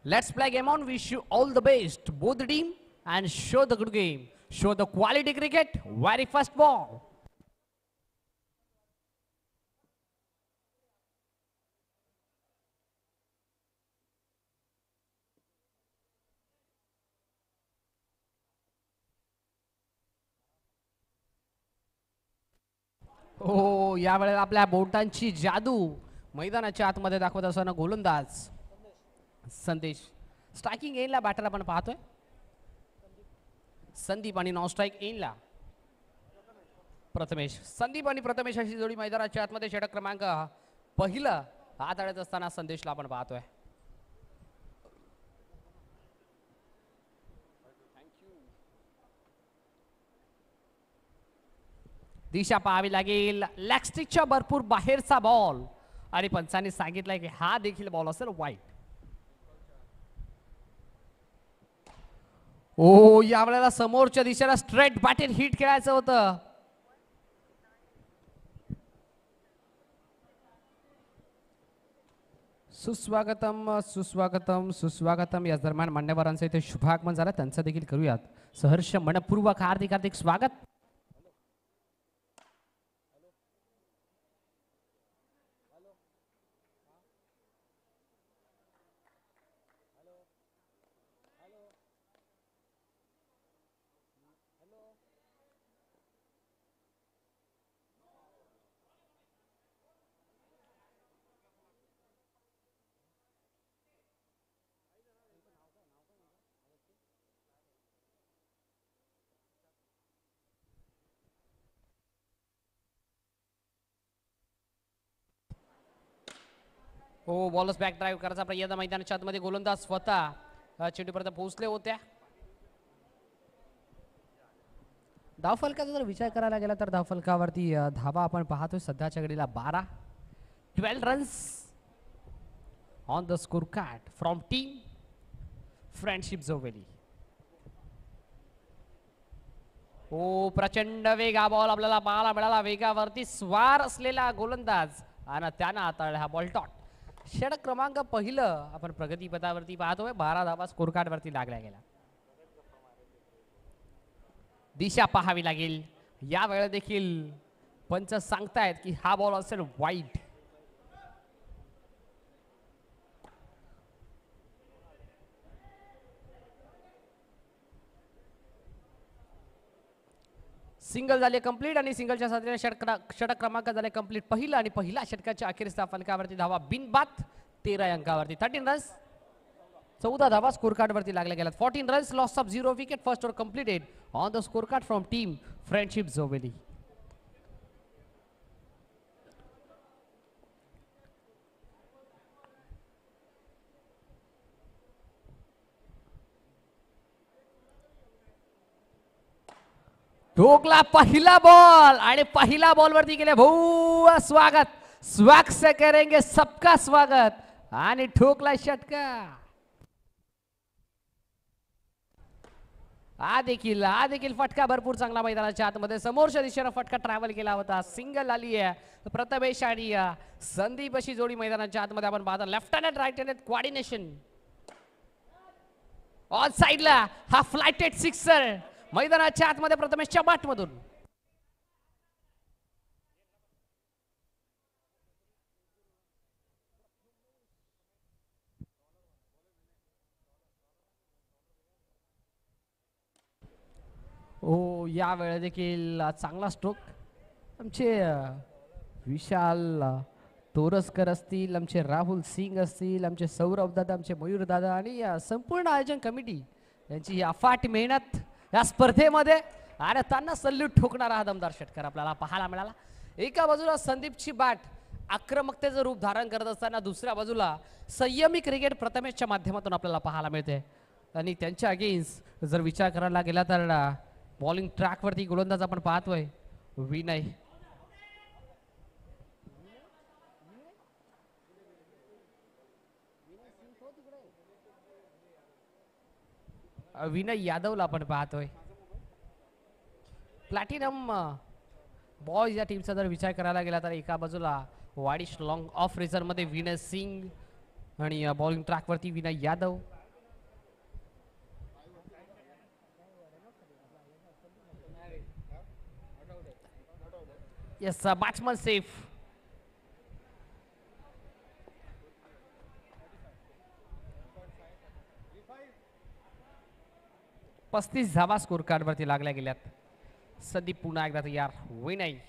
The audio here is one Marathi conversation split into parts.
Let's play game on. Wish you all the best, both the team, and show the good game. Show the quality cricket. Very first ball. हो यावेळेला आपल्या बोटांची जादू मैदानाच्या आतमध्ये दाखवत असताना गोलंदाज संदेश. स्ट्रायकिंग एनला बॅटर आपण पाहतोय संदीप आणि नॉन स्ट्राईक एनला प्रथमेश. संदीप आणि प्रथमेश अशी जोडी मैदानाच्या आतमध्ये षटक क्रमांक पहिलं हाताळत असताना संदेशला आपण पाहतोय. दिशा पाहावी लागेल. लेग स्टिकच्या भरपूर बाहेरचा बॉल आणि पंचांनी सांगितलंय की हा देखील बॉल असेल वाईट. ओ यावेळेला समोरच्या दिशेला स्ट्रेट बॅटेड हिट खेळायचं होतं. सुस्वागतम सुस्वागतम सुस्वागतम. याच दरम्यान मान्यवरांचं इथे शुभागमन झालं त्यांचं देखील करूयात. सहर्ष मनपूर्वक हार्दिक हार्दिक स्वागत. हो बॉलच बॅक ड्राईव्ह करायचा प्रयत्न मैदानाच्या आतमध्ये गोलंदाज स्वतः चेंडूपर्यंत पोहोचले होत्या. धावफलकाचा जर विचार करायला गेला तर धावफलकावरती धावा आपण पाहतोय सध्याच्या घडीला 12 runs on the score card from team friendship Joveli. हो प्रचंड वेगा बॉल आपल्याला पाहायला मिळाला. वेगावरती स्वार असलेला गोलंदाज आणि त्यानं हाताळला हा बॉल टॉट. षटक क्रमांक पहिलं आपण प्रगतीपथावरती पाहतोय. 12 धावा स्कोर कार्ड वरती लागल्या गेला. दिशा पाहावी लागेल. या वेळेला देखील पंच सांगतायत की हा बॉल असेल वाईट. सिंगल झाले कंप्लीट आणि सिंगलच्या साथीने षटक क्रमांक झाले कंप्लीट. पहिला आणि पहिला षटकाच्या अखेरच्या फलकावरती धावा बिनबाद 13 अंकावरती 13 रन्स 14 धावा स्कोर कार्ड वरती लागल्या गेल्यात. 14 runs loss of 0 wicket. First over completed on the score card from team friendship Joveli. ठोकला पहिला बॉल आणि पहिला बॉल वरती गेले भाऊ स्वागत. स्वागत से करेंगे सबका स्वागत आणि ठोकला षटका. हा देखील फटका भरपूर चांगला मैदानाच्या आतमध्ये समोरच्या दिशेने फटका ट्रॅव्हल केला होता. सिंगल आली आहे. प्रथमेश आणि संदीप अशी जोडी मैदानाच्या आतमध्ये आपण पाहतो. Left hand right hand coordination on साइडला हा फ्लायटेड सिक्सर मैदानाच्या आतमध्ये प्रथमेशच्या बाटमधून. ओ या वेळेला देखील चांगला स्ट्रोक आमचे विशाल तोरसकर असतील, आमचे राहुल सिंग असतील, आमचे सौरभ दादा, आमचे मयूर दादा आणि संपूर्ण आयोजन कमिटी यांची ही अफाट मेहनत या स्पर्धेमध्ये आणि त्यांना सल्यूट ठोकणारा हा दमदार षटकार आपल्याला पाहायला मिळाला. एका बाजूला संदीपची बॅट आक्रमकतेचं रूप धारण करत असताना दुसऱ्या बाजूला संयमी क्रिकेट प्रथमेशच्या माध्यमातून आपल्याला पाहायला मिळते. आणि त्यांच्या अगेन्स्ट जर विचार करायला गेला तर बॉलिंग ट्रॅकवरती गोलंदाज आपण पाहतोय विनय. विनय यादवला आपण पाहतोय. प्लॅटिनम बॉयज या टीमचा जर विचार करायला गेला तर एका बाजूला वाडिश लॉंग ऑफ रेझर मध्ये विनय सिंग आणि बॉलिंग ट्रॅकवरती Vinay Yadav. Yes batsman safe. 35 धावा स्कोर कार्ड वरती लागल्या गेल्यात. संदीप पुन्हा एकदा तयार होई नाही.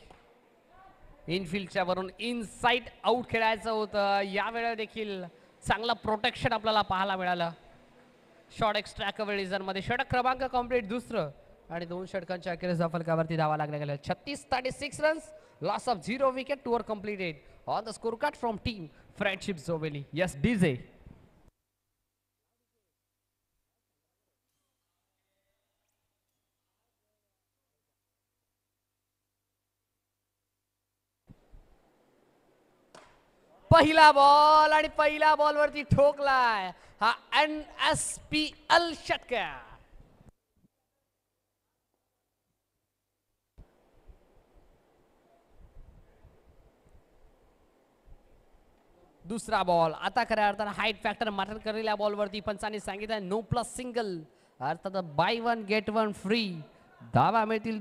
इनफिल्डच्या वरून इनसाइड आउट खेळायचं होतं. यावेळेला देखील चांगला प्रोटेक्शन आपल्याला पाहायला मिळालं. शॉर्ट एक्स्ट्रा कव्हरेजर मध्ये षटक क्रमांक कंप्लीट दुसरं आणि 2 षटकांच्या अखेरच्या फलकावरती धावा लागल्या गेल्या. 36 runs, loss of 0 wicket, 2 over completed on the score card from team friendship Joveli. Yes DJ. पहिला बॉल आणि पहिल्या बॉलवरती ठोकलाय हा NSPL षटकार. दुसरा बॉल आता खऱ्या अर्थानं हाईट फॅक्टर मॅटर करेल्या बॉलवरती पंचांनी सांगितलं नो प्लस सिंगल, अर्थात बाय 1 गेट 1 फ्री. धावा मिळतील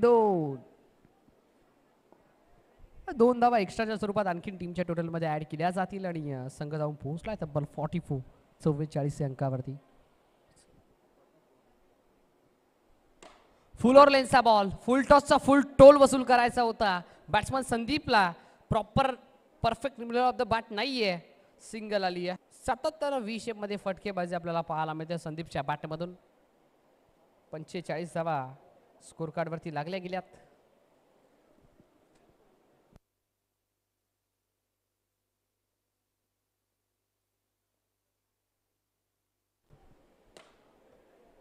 2 धावा एक्स्ट्राच्या स्वरूपात आणखीन टीमच्या टोटलमध्ये ऍड केल्या जातील आणि संघ जाऊन पोहोचलाय तब्बल 44 अंकावरती. फुल ओव्हर लेन्सचा बॉल, फुल टॉसचा फुल टोल वसूल करायचा होता. बॅट्समन संदीपला proper perfect middle of the bat नाहीये. सिंगल आली आहे. 77 व्ही शेप मध्ये फटकेबाजी आपल्याला पाहायला मिळते संदीपच्या बॅटमधून. 45 धावा स्कोर कार्ड वरती लागल्या गेल्यात.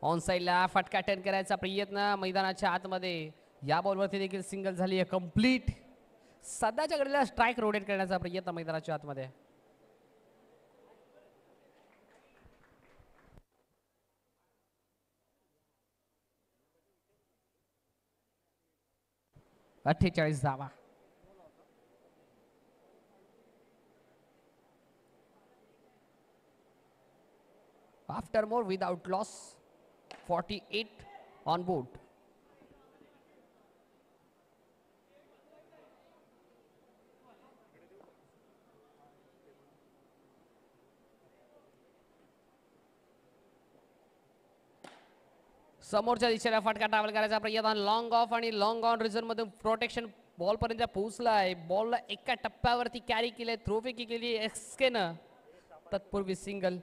ऑन साइडला फटका टर्न करायचा प्रयत्न मैदानाच्या आतमध्ये. या बॉलवरती देखील सिंगल झाली आहे कंप्लीट. सध्याच्या घडीला स्ट्राइक रोटेट करण्याचा प्रयत्न मैदानाच्या आतमध्ये. अठ्ठेचाळीस धावा. After more without loss 48 on board. समोरच्या दिशेला फटका ट्रॅव्हल करायचा प्रयत्न. लॉंग ऑफ आणि लॉंग ऑन रिझन मध्ये प्रोटेक्शन बॉल पर्यंत पोहोचलाय. बॉलला एका टप्प्यावरती कॅरी केले, थ्रोफेकी केली एक्सकेनं. तत्पूर्वी सिंगल.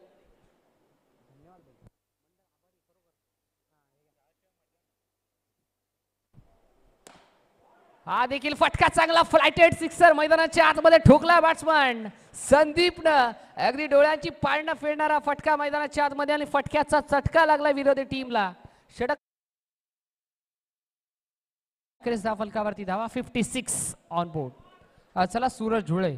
हा देखील फटका चांगला फ्लायटेड सिक्सर मैदानाच्या आतमध्ये ठोकला बॅट्समन संदीपनं. अगदी डोळ्यांची पाळणं फेडणारा फटका मैदानाच्या आतमध्ये आणि फटक्याचा चटका लागला विरोधी टीमला. षटक फलकावरती धावा 56 ऑन बोर्ड. चला सूरज झुळे.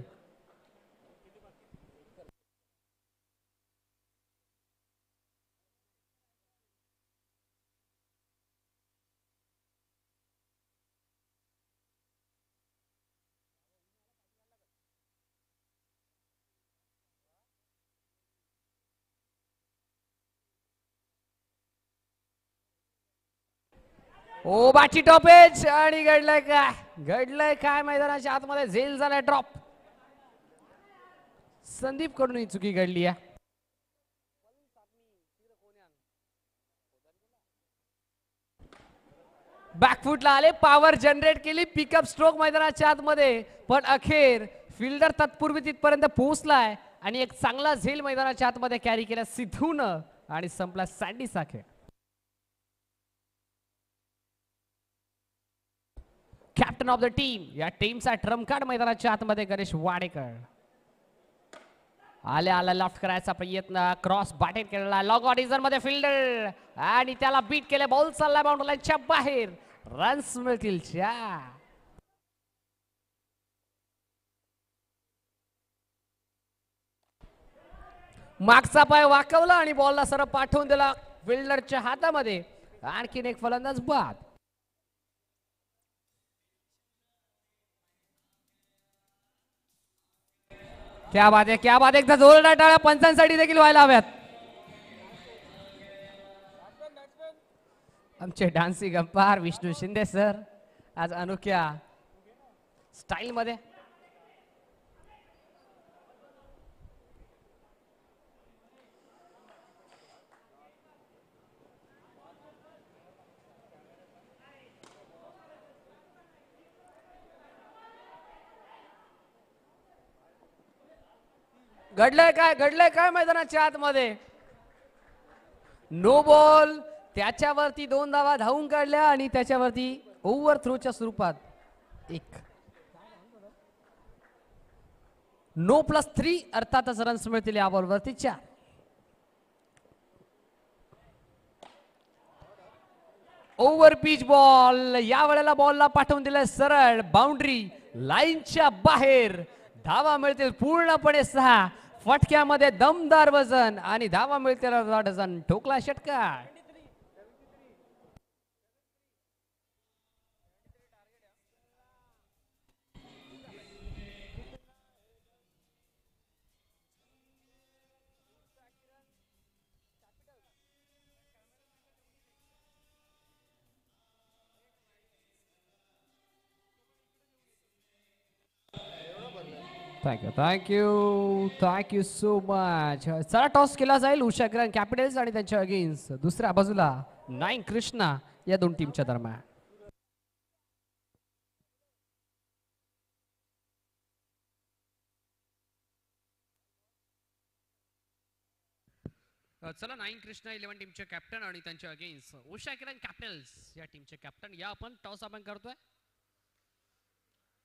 ओ बाची टॉपेज आणि घडलंय काय मैदानाच्या आतमध्ये झेल झालाय ड्रॉप. संदीप कडून ही चुकी घडली आहे. बॅकफुटला आले, पॉवर जनरेट केली, पिकअप स्ट्रोक मैदानाच्या आतमध्ये, पण अखेर फिल्डर तत्पूर्वी तिथपर्यंत पोहोचलाय आणि एक चांगला झेल मैदानाच्या आतमध्ये कॅरी केला सिद्धून आणि संपला Sandy Sakhe. Captain of the team या टीमचा ट्रम्प कार्ड मैदानाच्या आतमध्ये गणेश वाडेकर. आल्या लेफ्ट करायचा प्रयत्न, क्रॉस बाटेट केलेला, लॉंग ऑडिझन मध्ये फिल्डर आणि त्याला बीट केले. बॉल चालला बाउंड्री लाईनच्या बाहेर. रन्स मिळतील 4. मागचा पाय वाकवला आणि बॉलला सरळ पाठवून दिला फिल्डरच्या हातामध्ये. आणखीन एक फलंदाज बाद. क्या बात आहे, क्या बात आहे. एकदा जोरदार टाळ्या पंचांसाठी देखील व्हायला हव्यात. आमचे dancing umpire Vishnu Shinde sir आज अनोख्या स्टाईल मध्ये. घडलंय काय मैदानाच्या आतमध्ये. No ball. त्याच्यावरती 2 धावा धावून काढल्या आणि त्याच्यावरती ओव्हर थ्रोच्या स्वरूपात एक नो +3 अर्थातच रन्स मिळतील या बॉलवरती 4. Over pitch ball. या वेळेला बॉलला पाठवून दिलं सरळ बाउंड्री लाईनच्या बाहेर. धावा मिळतील पूर्णपणे 6. फटक्यामध्ये दमदार वजन आणि धावा मिळतील अर्धा डझन. ठोकला षटकार. Thank you so much. चला टॉस केला जाईल उषा किरण कॅपिटल्स आणि त्यांच्या अगेन्स्ट. दुसऱ्या बाजूला 9 कृष्णा या 2 टीमच्या दरम्यान. चला 9 कृष्णा 11 टीमचे कॅप्टन आणि त्यांच्या अगेन्स्ट उषा किरण कॅपिटल्स या टीमचे कॅप्टन. या आपण टॉस आपण करतोय.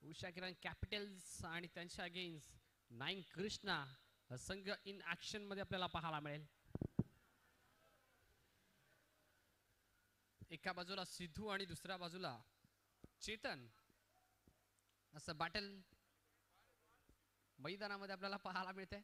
उषा किरण कॅपिटल्स आणि त्यांच्या अगेन्स्ट 9 कृष्णा संघ इन ऍक्शन मध्ये आपल्याला पाहायला मिळेल. एका बाजूला सिद्धू आणि दुसऱ्या बाजूला चेतन असं बॅटल मैदानामध्ये आपल्याला पाहायला मिळते.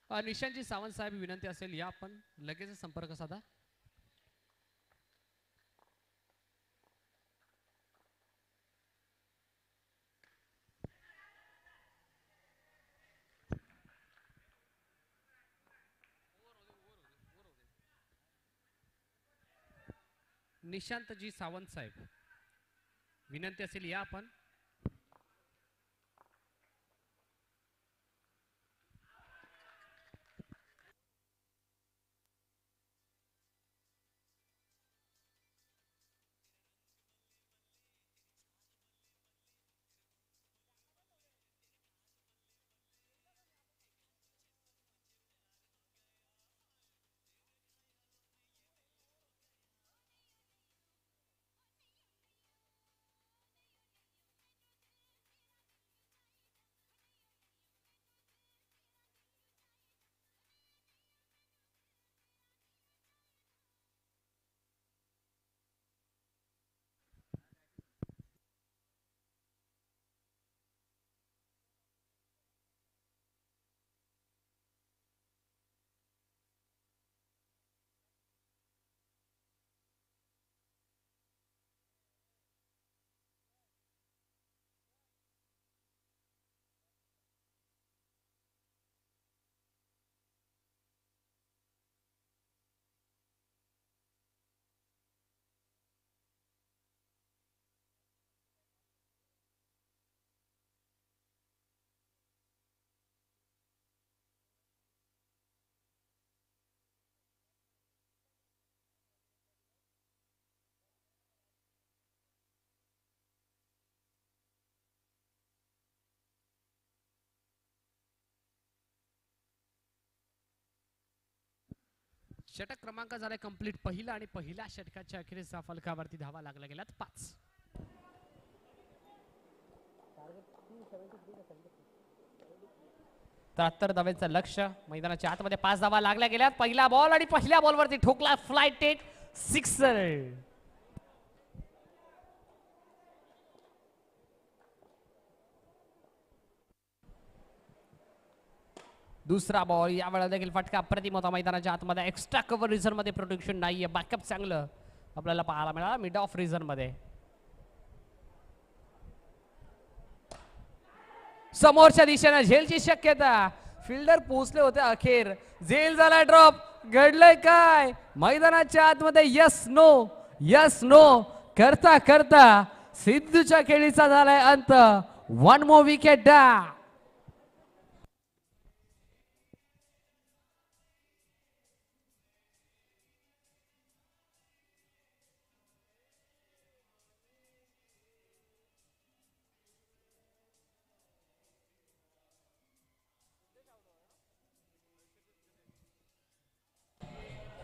निशांतजी सावंत साहेब विनंती असेल या आपण लगेच संपर्क साधा. निशांतजी सावंत साहेब विनंती असेल या आपण. षटक क्रमांक झालाय कंप्लीट पहिला आणि पहिल्या षटकाच्या अखेरीस फलकावरती धावा लागल्या गेल्यात 5. तर धावेचं लक्ष मैदानाच्या आतमध्ये 5 धावा लागल्या गेल्यात. पहिला बॉल आणि पहिल्या बॉलवरती ठोकला फ्लाइट टेट सिक्सर. दुसरा बॉल या वेळेला देखील फटका अप्रतिम होता मैदानाच्या आतमध्ये. एक्स्ट्रा कव्हर रिझन मध्ये प्रोटेक्शन नाहीये. बॅकअप चांगलं आपल्याला पाहायला मिळाला मिड ऑफ रिझन मध्ये. समोरच्या दिशेने झेलची शक्यता. फिल्डर पोहोचले होते अखेर. झेल झाला ड्रॉप. घडलंय काय मैदानाच्या आतमध्ये? यस नो यस नो करता करता सिद्धूच्या खेळीचा झालाय अंत. 1 more wicket down.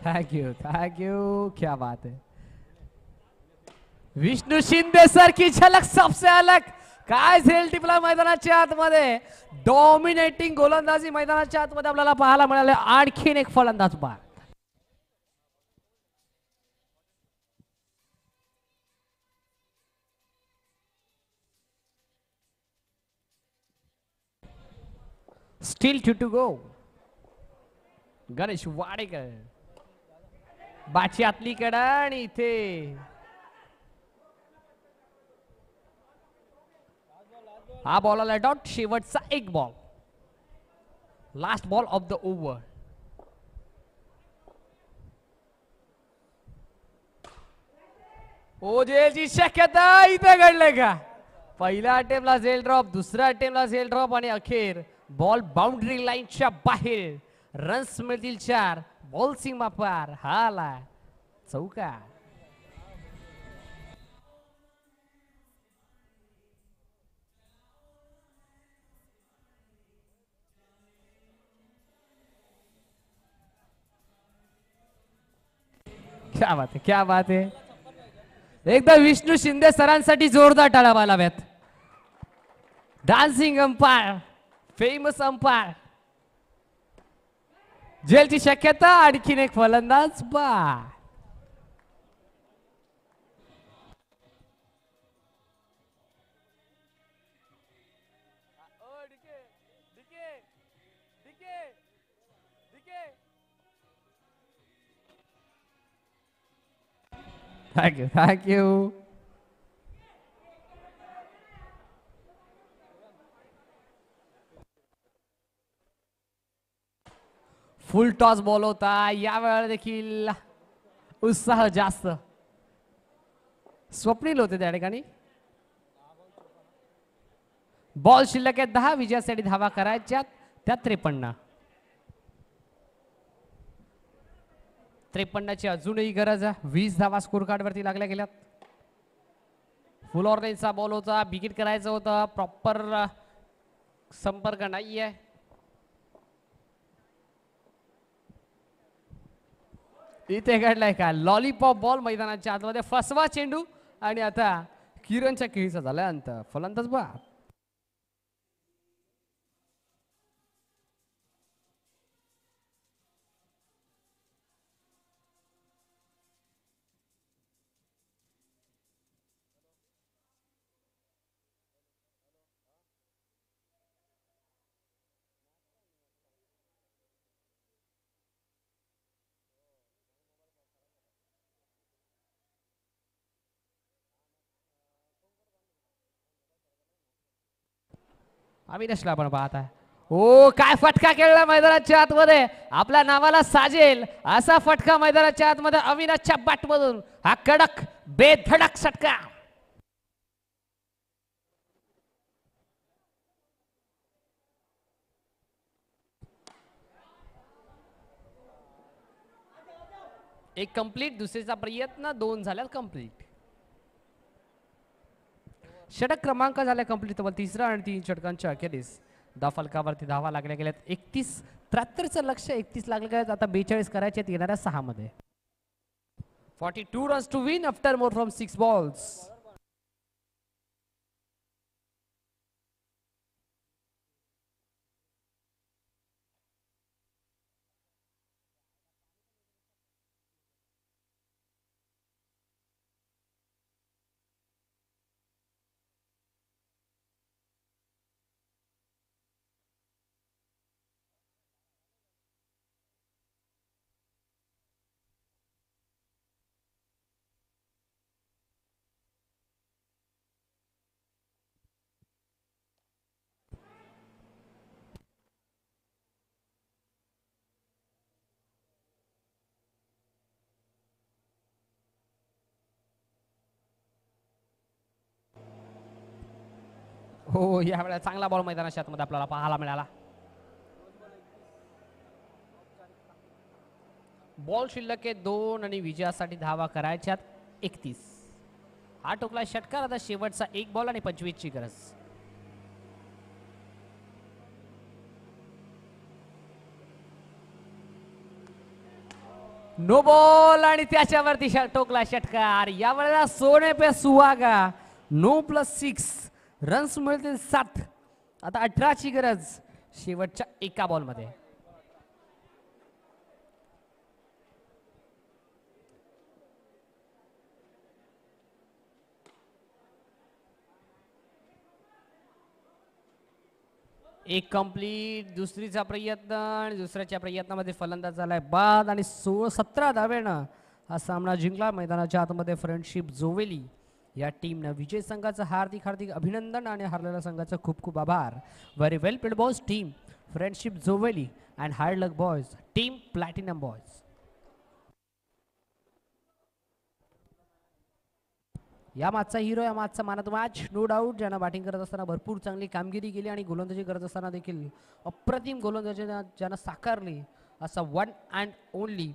Thank you क्या बात है. विष्णू शिंदे सर की झलक सबसे अलग. काय झेल टिपला मैदानाच्या आतमध्ये. डॉमिनेटिंग गोलंदाजी मैदानाच्या आतमध्ये आपल्याला पाहायला मिळाले. आणखीन एक फलंदाज बाद. Steel 2 to go. Ganesh Wadekar बाची आतली कडा आणि इथे हा बॉल आला डॉट. शेवटचा एक ball. Last ball of the over. ओ जेलची शक्यता इथे घडले का? पहिल्या अटेम्प्टला झेल ड्रॉप, दुसऱ्या अटेम्प्टला झेल ड्रॉप आणि अखेर बॉल बाउंड्री लाईनच्या बाहेर. रन्स मिळतील 4. बॉल सीमा पार. हा आला चौका. क्या बात है क्या बात है. एकदा विष्णू शिंदे सरांसाठी जोरदार टाळ्या वाजवाव्यात. Dancing umpire, famous umpire. झेलची शक्यता. आणखीन एक फलंदाज बाद. Thank you. Full toss ball होता. या वेळेला देखील उत्साह जास्त. स्वप्नील होते त्या ठिकाणी. बॉल शिल्लक आहे 10. विजयासाठी धावा करायच्या त्या 53. 53ची अजूनही गरज आहे. 20 धावा स्कोर कार्ड वरती लागल्या गेल्यात. फुल ऑर्गनचा बॉल होता. बिगिट करायचं होतं. प्रॉपर संपर्क नाहीये. इथे घडलाय का लॉलीपॉप बॉल मैदानाच्या आतमध्ये. फसवा चेंडू आणि आता किरणच्या खेळीचा झालाय अंत. फलंदाज बाद. अविनाशला आपण पाहत आहे. ओ काय फटका खेळला मैदानाच्या आतमध्ये. आपल्या नावाला साजेल असा फटका मैदानाच्या आतमध्ये अविनाशच्या बॅट मधून. हा कडक बेधडक षटका. एक कंप्लीट. दुसरीचा प्रयत्न. 2 झाल्यात कंप्लीट. षटक क्रमांक झाला कंप्लीट. तिसरा आणि 3 षटकांच्या अखेरीस फलकावरती धावा लागल्या गेल्यात. 31-73चं लक्ष 31 लागले गेल्यात. आता 42 करायचे येणाऱ्या 6 मध्ये. 42 runs to win after more from 6 balls. हो, यावेळेला चांगला बॉल मैदानाच्या आतमध्ये आपल्याला पाहायला मिळाला. बॉल शिल्लक आहे 2 आणि विजयासाठी धावा करायच्यात 31. हा टोकला षटकार. आता शेवटचा 1 बॉल आणि 25 ची गरज. नो बॉल आणि त्याच्यावरती टोकला षटकार. यावेळेला सोने पे सुहागा. 9+6 रन्स मिळतील 7. आता 18 ची गरज शेवटच्या 1 बॉलमध्ये. एक कंप्लीट. दुसरीचा प्रयत्न आणि दुसऱ्याच्या प्रयत्नामध्ये फलंदाज झालाय बाद आणि 17 धावेनं हा सामना जिंकला. मैदानाच्या आतमध्ये फ्रेंडशिप जोवेली या टीमनं. विजय संघाचं हार्दिक हार्दिक अभिनंदन आणि हरलेल्या संघाचं खूप खूप आभार. Very well played boys team friendship Joveli and hard luck boys team platinum boys. या मागचा हिरो, या मागचा man of the match no doubt, ज्यानं बॅटिंग करत असताना भरपूर चांगली कामगिरी केली आणि गोलंदाजी करत असताना देखील अप्रतिम गोलंदाजी ज्यानं साकारली असा वन अँड ओनली